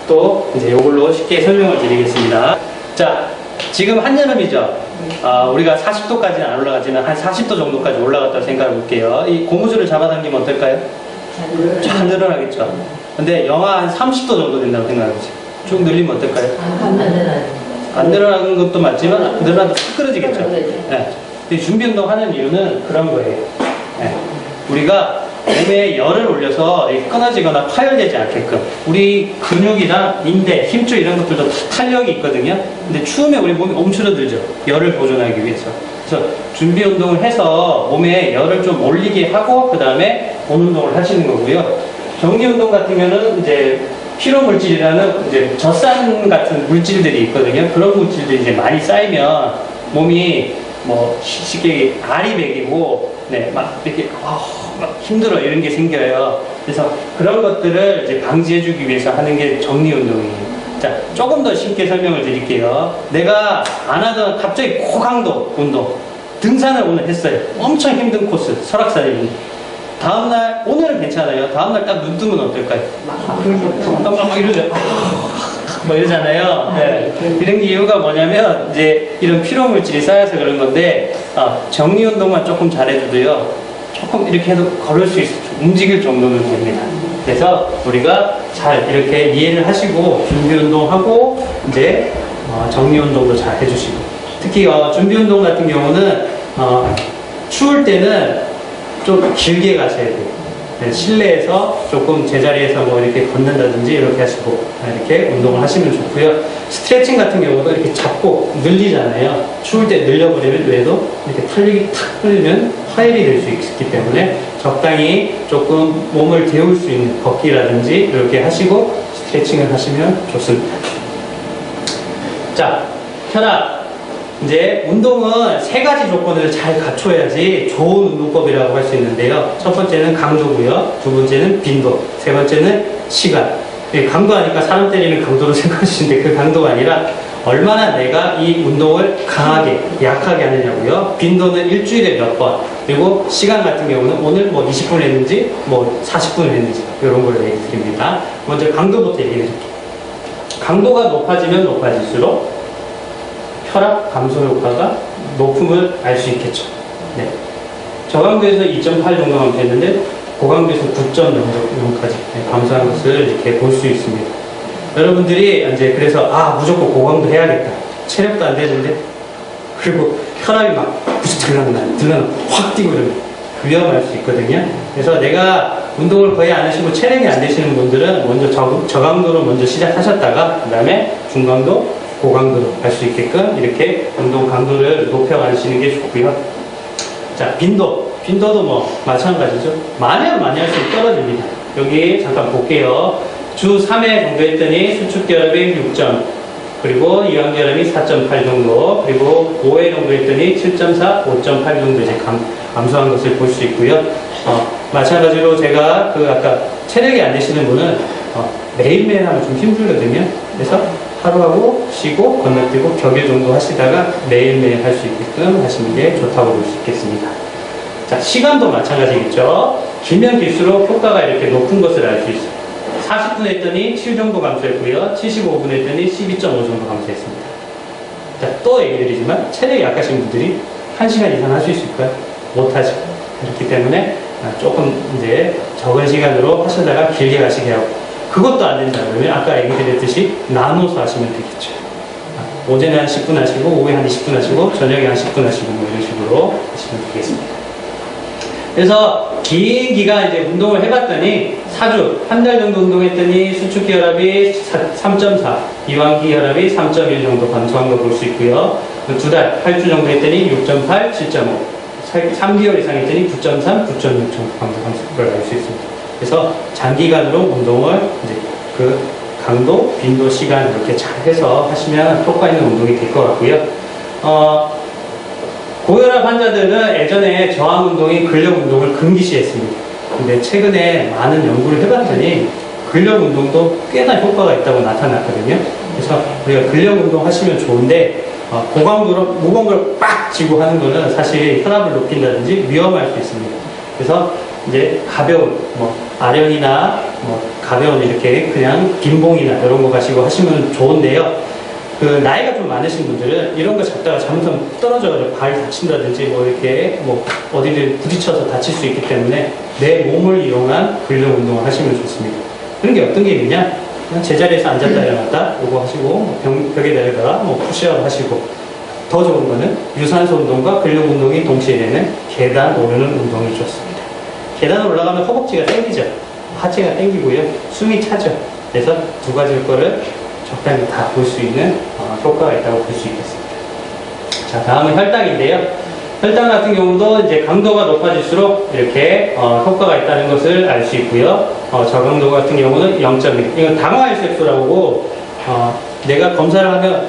또 이제 이걸로 쉽게 설명을 드리겠습니다. 자, 지금 한여름이죠. 우리가 40도까지는 안 올라가지만 한 40도 정도까지 올라갔다고 생각해 볼게요. 이 고무줄을 잡아당기면 어떨까요? 쫙 늘어나겠죠. 근데 영하 한 30도 정도 된다고 생각해보세요. 쭉 늘리면 어떨까요? 안 늘어나는 것도 맞지만 늘어나도 탁 끊어지겠죠. 네. 준비운동 하는 이유는 그런 거예요. 네. 우리가 몸에 열을 올려서 끊어지거나 파열되지 않게끔, 우리 근육이나 인대, 힘줄 이런 것들도 탄력이 있거든요. 근데 추우면 우리 몸이 움츠러들죠. 열을 보존하기 위해서. 그래서 준비 운동을 해서 몸에 열을 좀 올리게 하고 그 다음에 본 운동을 하시는 거고요. 정리 운동 같은 경우는 이제 피로 물질이라는 이제 젖산 같은 물질들이 있거든요. 그런 물질들이 이제 많이 쌓이면 몸이 뭐 쉽게 알이 배기고 네, 막 이렇게 막 힘들어 이런 게 생겨요. 그래서 그런 것들을 이제 방지해주기 위해서 하는 게 정리 운동이에요. 자, 조금 더 쉽게 설명을 드릴게요. 내가 안 하던 갑자기 고강도 운동, 등산을 오늘 했어요. 엄청 힘든 코스, 설악산입니다. 다음날, 오늘은 괜찮아요. 다음날 딱 눈 뜨면 어떨까요? 막 이러죠. 뭐 이러잖아요. 네. 이런 게 이유가 뭐냐면, 이제 이런 피로 물질이 쌓여서 그런 건데, 정리 운동만 조금 잘해줘도요, 조금 이렇게 해도 걸을 수 있어. 움직일 정도는 됩니다. 그래서 우리가 잘 이렇게 이해를 하시고, 준비 운동하고, 이제, 정리 운동도 잘 해주시고. 특히, 준비 운동 같은 경우는, 추울 때는 좀 길게 가셔야 돼요. 네, 실내에서 조금 제자리에서 뭐 이렇게 걷는다든지 이렇게 하시고 이렇게 운동을 하시면 좋고요. 스트레칭 같은 경우도 이렇게 잡고 늘리잖아요. 추울 때 늘려버리면 뇌도 이렇게 탄력이 탁 풀리면 화해이 될 수 있기 때문에 적당히 조금 몸을 데울 수 있는 걷기라든지 이렇게 하시고 스트레칭을 하시면 좋습니다. 자, 혈압. 이제 운동은 세 가지 조건을 잘 갖춰야지 좋은 운동법이라고 할 수 있는데요. 첫 번째는 강도고요. 두 번째는 빈도. 세 번째는 시간. 강도 하니까 사람 때리는 강도로 생각하시는데 그 강도가 아니라 얼마나 내가 이 운동을 강하게, 약하게 하느냐고요. 빈도는 일주일에 몇 번. 그리고 시간 같은 경우는 오늘 뭐 20분 했는지 뭐 40분 했는지 이런 걸 얘기 드립니다. 먼저 강도부터 얘기해 드릴게요. 강도가 높아지면 높아질수록 혈압 감소 효과가 높음을 알 수 있겠죠. 네. 저강도에서 2.8 정도만 됐는데 고강도에서 9점 정도까지 감소한 것을 이렇게 볼 수 있습니다. 여러분들이 이제 그래서 무조건 고강도 해야겠다. 체력도 안 되는데 그리고 혈압이 막 들러나 확 뛰고 이러면 위험할 수 있거든요. 그래서 내가 운동을 거의 안 하시고 체력이 안 되시는 분들은 먼저 저강도로 먼저 시작하셨다가 그 다음에 중강도 고강도로 갈 수 있게끔 이렇게 운동 강도를 높여가시는 게 좋고요. 자, 빈도. 빈도도 뭐 마찬가지죠. 많이 하면 많이 할수록 떨어집니다. 여기 잠깐 볼게요. 주 3회 정도 했더니 수축결합이 6점, 그리고 이완결합이 4.8 정도, 그리고 5회 정도 했더니 7.4, 5.8 정도 이제 감소한 것을 볼 수 있고요. 마찬가지로 제가 아까 체력이 안 되시는 분은 매일매일 하면 좀 힘들거든요. 그래서 하루하고 쉬고 건너뛰고 격일 정도 하시다가 매일매일 할 수 있게끔 하시는 게 좋다고 볼 수 있겠습니다. 자, 시간도 마찬가지겠죠. 길면 길수록 효과가 이렇게 높은 것을 알 수 있어요. 40분 했더니 7 정도 감소했고요. 75분 했더니 12.5 정도 감소했습니다. 자, 또 얘기 드리지만 체력이 약하신 분들이 1시간 이상 할 수 있을까요? 못하죠. 그렇기 때문에 조금 이제 적은 시간으로 하시다가 길게 가시게 하고, 그것도 안 된다 그러면 아까 얘기 드렸듯이 나눠서 하시면 되겠죠. 오전에 한 10분 하시고 오후에 한 20분 하시고 저녁에 한 10분 하시고 뭐 이런 식으로 하시면 되겠습니다. 그래서 긴 기간 이제 운동을 해봤더니 4주, 한 달 정도 운동했더니 수축기 혈압이 3.4, 이완기 혈압이 3.1 정도 감소한 걸 볼 수 있고요. 두 달, 8주 정도 했더니 6.8, 7.5, 3개월 이상 했더니 9.3, 9.6 정도 감소한 걸 알 수 있습니다. 그래서 장기간으로 운동을 이제 그 강도, 빈도, 시간 이렇게 잘 해서 하시면 효과 있는 운동이 될 것 같고요. 고혈압 환자들은 예전에 저항 운동이 근력 운동을 금기시했습니다. 근데 최근에 많은 연구를 해봤더니 근력 운동도 꽤나 효과가 있다고 나타났거든요. 그래서 우리가 근력 운동 하시면 좋은데 고강도로 무거운 걸 빡 쥐고 하는 거는 사실 혈압을 높인다든지 위험할 수 있습니다. 그래서 이제 가벼운 아령이나 가벼운 이렇게 그냥 빈봉이나 이런 거 가시고 하시면 좋은데요. 나이가 좀 많으신 분들은 이런 거 잡다가 잘못하면 떨어져가지고 발 다친다든지 이렇게 어디를 부딪혀서 다칠 수 있기 때문에 내 몸을 이용한 근력 운동을 하시면 좋습니다. 그런 게 어떤 게 있느냐? 그냥 제자리에서 앉았다 일어났다 요거 하시고 벽에 내려다가 푸시업 하시고, 더 좋은 거는 유산소 운동과 근력 운동이 동시에 되는 계단 오르는 운동이 좋습니다. 계단 올라가면 허벅지가 당기죠. 하체가 당기고요. 숨이 차죠. 그래서 두 가지 거를 적당히 다 볼 수 있는 효과가 있다고 볼 수 있겠습니다. 자, 다음은 혈당인데요. 혈당 같은 경우도 이제 강도가 높아질수록 이렇게 효과가 있다는 것을 알 수 있고요. 저강도 같은 경우는 0.1. 이건 당화혈색소라고 내가 검사를 하면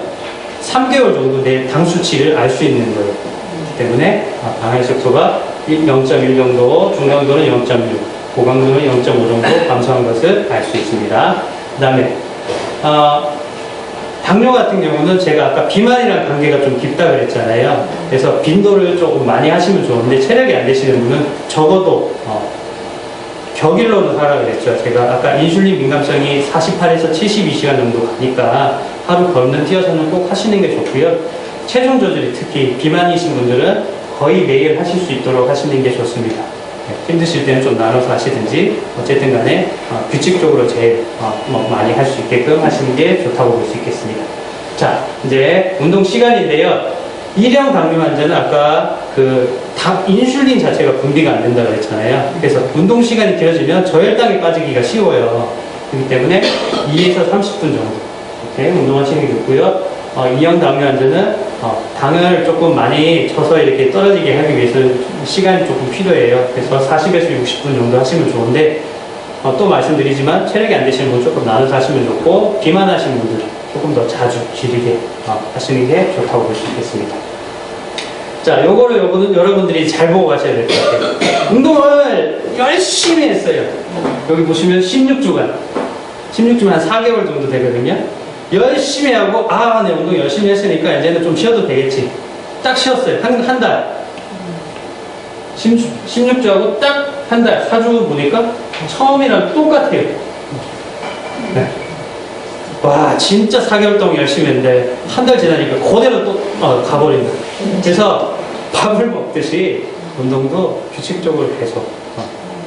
3개월 정도 내 당 수치를 알 수 있는 거예요. 그렇기 때문에 당화혈색소가 0.1 정도, 중강도는 0.6, 고강도는 0.5 정도 감소한 것을 알 수 있습니다. 그 다음에 당뇨 같은 경우는 제가 아까 비만이랑 관계가 좀 깊다 그랬잖아요. 그래서 빈도를 조금 많이 하시면 좋은데 체력이 안 되시는 분은 적어도 격일로는 하라 그랬죠. 제가 아까 인슐린 민감성이 48에서 72시간 정도 가니까 하루 걷는 뛰어서는 꼭 하시는 게 좋고요. 체중 조절이 특히 비만이신 분들은 거의 매일 하실 수 있도록 하시는 게 좋습니다. 힘드실 때는 좀 나눠서 하시든지 어쨌든 간에 규칙적으로 제일 많이 할 수 있게끔 하시는 게 좋다고 볼 수 있겠습니다. 자, 이제 운동 시간인데요. 일형 당뇨 환자는 아까 인슐린 자체가 분비가 안 된다고 그랬잖아요. 그래서 운동 시간이 길어지면 저혈당에 빠지기가 쉬워요. 그렇기 때문에 2에서 30분 정도 이렇게 운동하시는 게 좋고요. 2형 당뇨 환자는 당을 조금 많이 쳐서 이렇게 떨어지게 하기 위해서는 시간이 조금 필요해요. 그래서 40에서 60분 정도 하시면 좋은데 또 말씀드리지만 체력이 안 되시는 분 조금 나눠서 하시면 좋고 비만하신 분들 조금 더 자주 길게 하시는 게 좋다고 볼 수 있겠습니다. 자, 요거는 여러분들이 잘 보고 가셔야 될 것 같아요. 운동을 열심히 했어요. 여기 보시면 16주간 한 4개월 정도 되거든요. 열심히 하고 내 운동 열심히 했으니까 이제는 좀 쉬어도 되겠지. 딱 쉬었어요. 한 달. 16주하고 딱 한 달. 4주 보니까 처음이랑 똑같아요. 네. 와, 진짜 4개월 동안 열심히 했는데 한 달 지나니까 그대로 또 가버린다. 그래서 밥을 먹듯이 운동도 규칙적으로 계속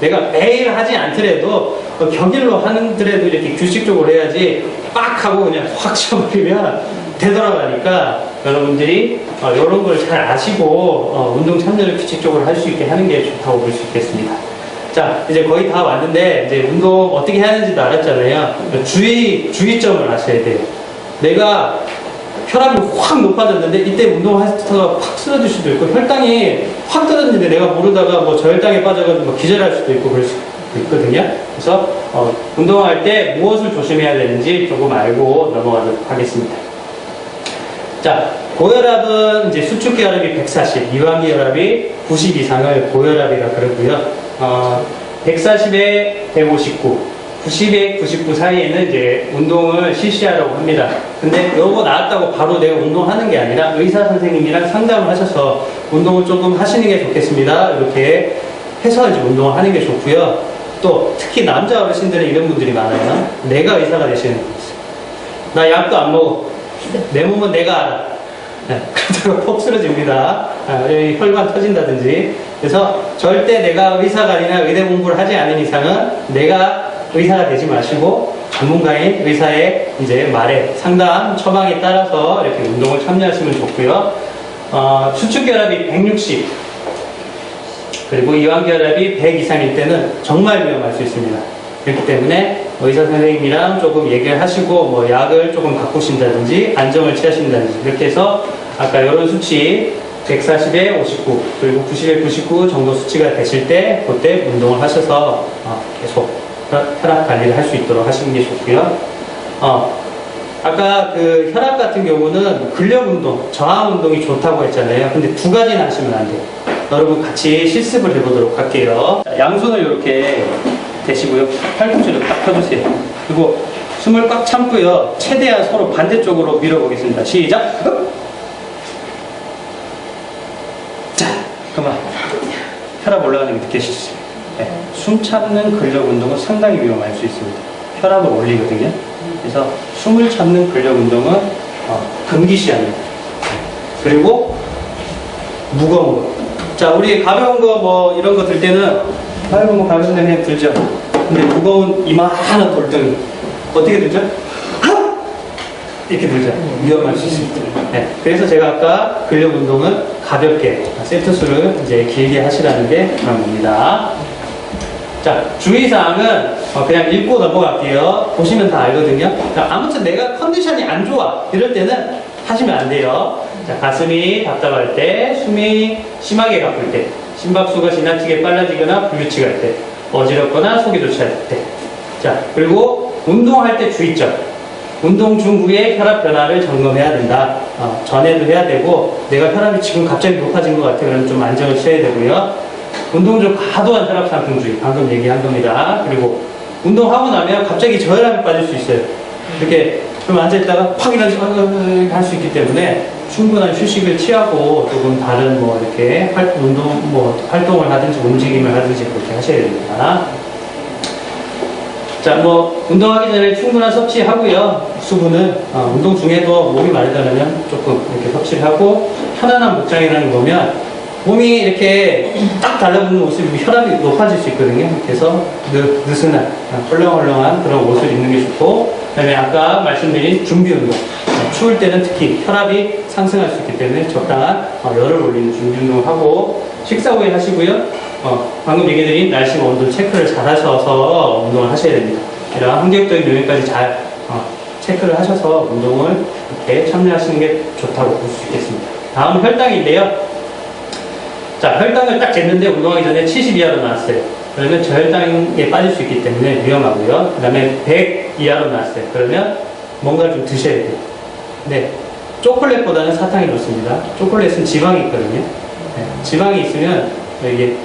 내가 매일 하지 않더라도 격일로 하는더라도 이렇게 규칙적으로 해야지 빡 하고 그냥 확 쳐버리면 되돌아가니까 여러분들이 이런 걸 잘 아시고 운동 참여를 규칙적으로 할 수 있게 하는 게 좋다고 볼 수 있겠습니다. 자, 이제 거의 다 왔는데 이제 운동 어떻게 해야 하는지도 알았잖아요. 주의점을 아셔야 돼요. 내가 혈압이 확 높아졌는데 이때 운동하다가 팍 쓰러질 수도 있고 혈당이 확 떨어졌는데 내가 모르다가 뭐 저혈당에 빠져가지고 기절할 수도 있고 그럴 수 있거든요. 그래서 운동할 때 무엇을 조심해야 되는지 조금 알고 넘어가도록 하겠습니다. 자, 고혈압은 이제 수축기 혈압이 140, 이완기 혈압이 90 이상을 고혈압이라 그러고요. 140에 159, 90에 99 사이에는 이제 운동을 실시하라고 합니다. 근데 요거 나왔다고 바로 내가 운동하는 게 아니라 의사 선생님이랑 상담을 하셔서 운동을 조금 하시는 게 좋겠습니다. 이렇게 해서 이제 운동을 하는 게 좋고요. 또 특히 남자 어르신들은 이런 분들이 많아요. 내가 의사가 되시는 분이 있어요. 나 약도 안 먹어. 내 몸은 내가 알아. 네, 그러다가 폭 쓰러집니다. 여기 혈관 터진다든지. 그래서 절대 내가 의사가 아니라 의대 공부를 하지 않은 이상은 내가 의사가 되지 마시고 전문가인 의사의 이제 말에 상담 처방에 따라서 이렇게 운동을 참여하시면 좋고요. 수축혈압이 160 그리고 이완결합이 100 이상일 때는 정말 위험할 수 있습니다. 그렇기 때문에 의사 선생님이랑 조금 얘기를 하시고 뭐 약을 조금 바꾸신다든지 안정을 취하신다든지 이렇게 해서 아까 이런 수치 140에 59 그리고 90에 99 정도 수치가 되실 때 그때 운동을 하셔서 계속 혈압 관리를 할 수 있도록 하시는 게 좋고요. 아까 그 혈압 같은 경우는 근력 운동, 저항 운동이 좋다고 했잖아요. 근데 두 가지는 하시면 안 돼요. 여러분 같이 실습을 해보도록 할게요. 양손을 이렇게 대시고요. 팔꿈치를 딱 펴주세요. 그리고 숨을 꽉 참고요. 최대한 서로 반대쪽으로 밀어보겠습니다. 시작! 자, 그만. 혈압 올라가는 게 느껴지시죠? 네. 숨 참는 근력 운동은 상당히 위험할 수 있습니다. 혈압을 올리거든요. 그래서 숨을 참는 근력 운동은 금기시합니다. 그리고 무거운 거. 자, 우리 가벼운 거 뭐 이런 거 들 때는 아이고 뭐 가벼운 데 그냥 들죠. 근데 무거운 이만한 돌덩이 어떻게 들죠? 이렇게 들죠. 위험할 수 있습니다. 네. 그래서 제가 아까 근력 운동은 가볍게 세트 수를 이제 길게 하시라는 게 그런 겁니다. 자, 주의사항은 그냥 읽고 넘어갈게요. 보시면 다 알거든요. 자, 아무튼 내가 컨디션이 안 좋아 이럴 때는 하시면 안 돼요. 자, 가슴이 답답할 때, 숨이 심하게 가쁠 때, 심박수가 지나치게 빨라지거나 불규칙할 때, 어지럽거나 속이 좋지 않을 때. 자, 그리고 운동할 때 주의점. 운동 중후에 혈압 변화를 점검해야 된다. 전에도 해야 되고, 내가 혈압이 지금 갑자기 높아진 것 같아. 그러면 좀 안정을 취해야 되고요. 운동 중 과도한 혈압 상승주의. 방금 얘기한 겁니다. 그리고 운동하고 나면 갑자기 저혈압이 빠질 수 있어요. 이렇게 좀 앉아있다가 팍 일어나서 할 수 있기 때문에 충분한 휴식을 취하고 조금 다른 뭐 이렇게 활동을 하든지 움직임을 하든지 그렇게 하셔야 됩니다. 자, 뭐 운동하기 전에 충분한 섭취하고요. 수분은 운동 중에도 몸이 마르다면 조금 이렇게 섭취를 하고 편안한 복장이라는 거면 몸이 이렇게 딱 달라붙는 옷을 입으면 혈압이 높아질 수 있거든요. 그래서 느슨한 헐렁헐렁한 그런 옷을 입는 게 좋고, 그다음에 아까 말씀드린 준비 운동. 추울 때는 특히 혈압이 상승할 수 있기 때문에 적당한 열을 올리는 준비 운동을 하고, 식사 후에 하시고요. 방금 얘기드린 날씨와 온도 체크를 잘 하셔서 운동을 하셔야 됩니다. 이런 환경적인 요인까지 잘 체크를 하셔서 운동을 이렇게 참여하시는 게 좋다고 볼 수 있겠습니다. 다음 혈당인데요. 자, 혈당을 딱 쟀는데 운동하기 전에 70 이하로 나왔어요. 그러면 저혈당에 빠질 수 있기 때문에 위험하고요. 그 다음에 100 이하로 나왔어요. 그러면 뭔가를 좀 드셔야 돼요. 근데 초콜릿보다는 사탕이 좋습니다. 초콜릿은 지방이 있거든요. 네, 지방이 있으면 이게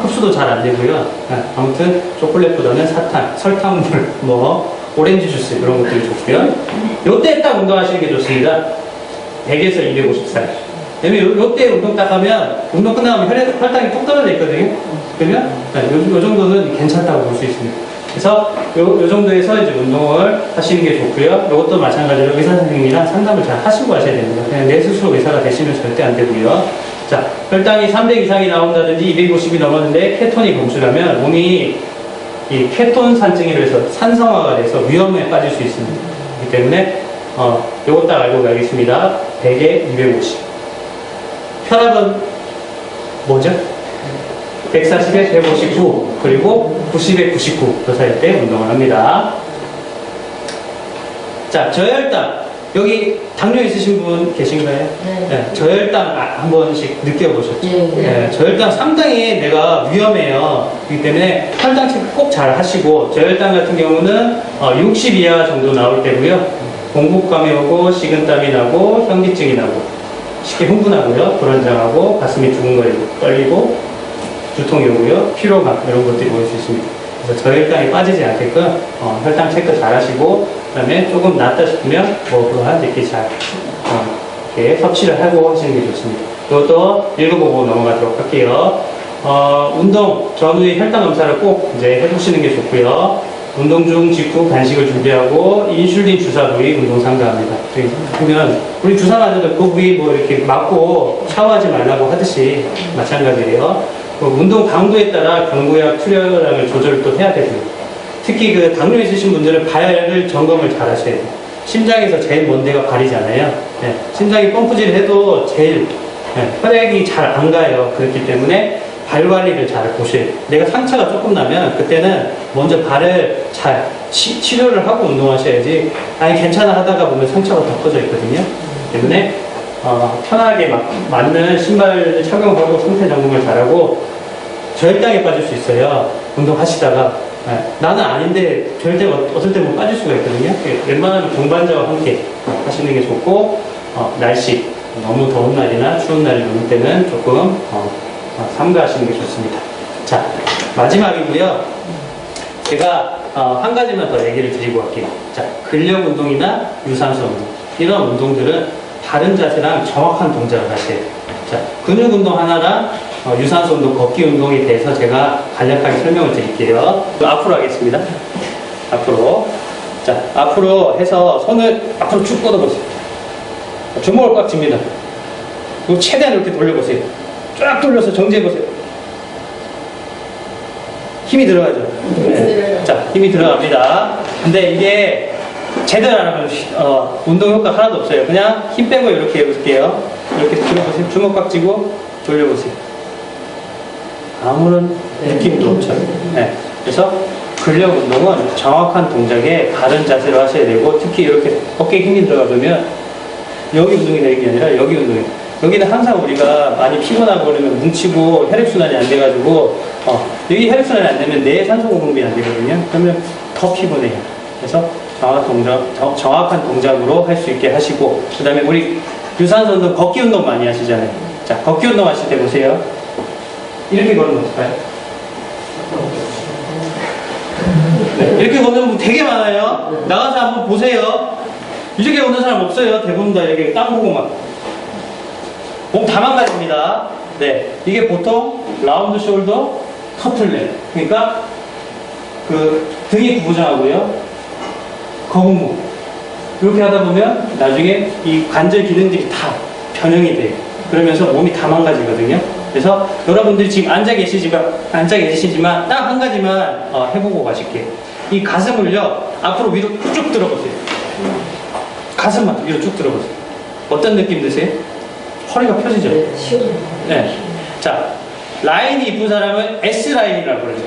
흡수도 잘 안 되고요. 네, 아무튼 초콜릿보다는 사탕, 설탕물, 뭐 오렌지 주스 이런 것들이 좋고요. 요때 딱 운동하시는 게 좋습니다. 100에서 250살. 왜냐면 요때 운동 딱 하면 운동 끝나면 혈당이 뚝 떨어져 있거든요. 그러면 요 정도는 괜찮다고 볼 수 있습니다. 그래서 요 정도에서 이제 운동을 하시는 게 좋고요. 요것도 마찬가지로 의사 선생님이랑 상담을 잘 하시고 하셔야 됩니다. 그냥 내 스스로 의사가 되시면 절대 안 되고요. 자, 혈당이 300 이상이 나온다든지 250이 넘었는데 케톤이 검출하면 몸이 이 케톤 산증이라 해서 산성화가 돼서 위험에 빠질 수 있습니다. 그렇기 때문에 요것 딱 알고 가겠습니다. 100에 250. 혈압은 뭐죠? 140에 159 그리고 90에 99 그 사이 때 운동을 합니다. 자, 저혈당 여기 당뇨 있으신 분 계신가요? 네. 네, 저혈당 한 번씩 느껴보셨죠? 네. 네, 저혈당 상당히 내가 위험해요. 그렇기 때문에 혈당 체크 꼭 잘 하시고, 저혈당 같은 경우는 60 이하 정도 나올 때고요. 공복감이 오고 식은땀이 나고 현기증이 나고 쉽게 흥분하고요. 불안정하고 가슴이 두근거리고 떨리고 두통이 오고요. 피로감 이런 것들이 보일 수 있습니다. 그래서 저혈당이 빠지지 않게끔 혈당 체크 잘 하시고, 그 다음에 조금 낫다 싶으면 뭐그러한 이렇게 잘 이렇게 섭취를 하고 하시는 게 좋습니다. 이것도 읽어보고 넘어가도록 할게요. 운동 전후에 혈당 검사를 꼭 이제 해보시는 게 좋고요. 운동 중 직후 간식을 준비하고 인슐린 주사 부위 운동 상담합니다. 그러면 우리 주사 맞아도 그 부위 뭐 이렇게 맞고 샤워하지 말라고 하듯이 마찬가지예요. 운동 강도에 따라 경구약 투여량을 조절을 또 해야 되고요. 특히 그 당뇨 있으신 분들은 발을 점검을 잘 하셔야 돼요. 심장에서 제일 먼 데가 발이잖아요. 네, 심장이 펌프질 해도 제일 혈액이 잘 안 가요. 그렇기 때문에 발 관리를 잘 보셔야 돼요. 내가 상처가 조금 나면 그때는 먼저 발을 잘 치료를 하고 운동하셔야지, 아니 괜찮아 하다가 보면 상처가 더 커져 있거든요. 때문에 편하게 맞는 신발을 착용하고 상태 점검을 잘하고, 저혈당에 빠질 수 있어요. 운동하시다가 나는 아닌데 저혈당 어떨 때 보면 빠질 수가 있거든요. 웬만하면 동반자와 함께 하시는 게 좋고, 날씨 너무 더운 날이나 추운 날이 넘을 때는 조금 삼가하시는 게 좋습니다. 자, 마지막이고요. 제가 한 가지만 더 얘기를 드리고 갈게요. 자, 근력 운동이나 유산소 운동, 이런 운동들은 바른 자세랑 정확한 동작을 하셔야 돼요. 자, 근육 운동 하나랑 유산소 운동, 걷기 운동에 대해서 제가 간략하게 설명을 드릴게요. 앞으로 하겠습니다. 앞으로. 자, 앞으로 해서 손을 앞으로 쭉 뻗어보세요. 주먹을 꽉 쥡니다. 그리고 최대한 이렇게 돌려보세요. 쫙 돌려서 정지해보세요. 힘이 들어가죠? 네. 자, 힘이 들어갑니다. 근데 이게 제대로 안 하면 운동 효과 하나도 없어요. 그냥 힘 빼고 이렇게 해볼게요. 이렇게 들어보세요. 주먹 꽉 쥐고 돌려보세요. 아무런 느낌도 없죠. 네. 그래서 근력 운동은 정확한 동작에 바른 자세로 하셔야 되고, 특히 이렇게 어깨에 힘이 들어가면 여기 운동이 되는 게 아니라 여기 운동이. 여기는 항상 우리가 많이 피곤하고 그러면 뭉치고 혈액순환이 안 돼가지고 여기 혈액순환이 안 되면 뇌 산소 공급이 안 되거든요. 그러면 더 피곤해요. 그래서 정확한 동작으로 할 수 있게 하시고, 그 다음에 우리 유산소 운동, 걷기 운동 많이 하시잖아요. 자, 걷기 운동 하실 때 보세요. 이렇게 걸으면 어떨까요? 네, 이렇게 걷는 분 되게 많아요. 나가서 한번 보세요. 이렇게 걷는 사람 없어요. 대부분 다 이렇게 땅 보고 막. 몸 다 망가집니다. 네, 이게 보통 라운드 숄더 터틀넥. 그러니까 그 등이 구부정하고요. 거북목. 이렇게 하다 보면 나중에 이 관절 기능들이 다 변형이 돼요. 그러면서 몸이 다 망가지거든요. 그래서 여러분들이 지금 앉아 계시지만 딱 한 가지만 해보고 가실게요. 이 가슴을요 앞으로 위로 쭉 들어보세요. 가슴만 위로 쭉 들어보세요. 어떤 느낌 드세요? 허리가 펴지죠? 네. 자, 라인이 이쁜 사람은 S라인이라고 그러죠.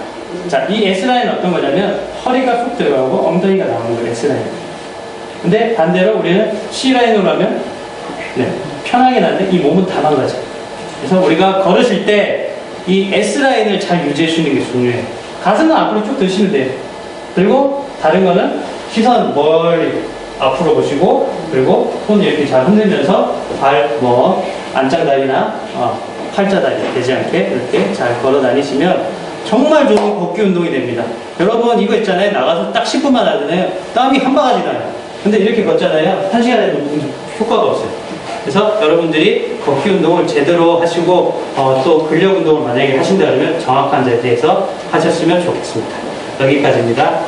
자, 이 S라인은 어떤 거냐면 허리가 쑥 들어가고 엉덩이가 나오는 거예요. S라인. 근데 반대로 우리는 C라인으로 하면 네, 편하게 나는데 이 몸은 다 망가져. 그래서 우리가 걸으실 때 이 S라인을 잘 유지해 주시는 게 중요해요. 가슴은 앞으로 쭉 드시면 돼요. 그리고 다른 거는 시선 멀리 앞으로 보시고, 그리고 손 이렇게 잘 흔들면서 안짱다리나 팔자다리 되지 않게 이렇게 잘 걸어 다니시면 정말 좋은 걷기 운동이 됩니다. 여러분 이거 있잖아요. 나가서 딱 10분만 하잖아요. 땀이 한 바가지 나요. 근데 이렇게 걷잖아요. 1시간에도 효과가 없어요. 그래서 여러분들이 걷기 운동을 제대로 하시고 또 근력 운동을 만약에 하신다면 정확한 자세에서 하셨으면 좋겠습니다. 여기까지입니다.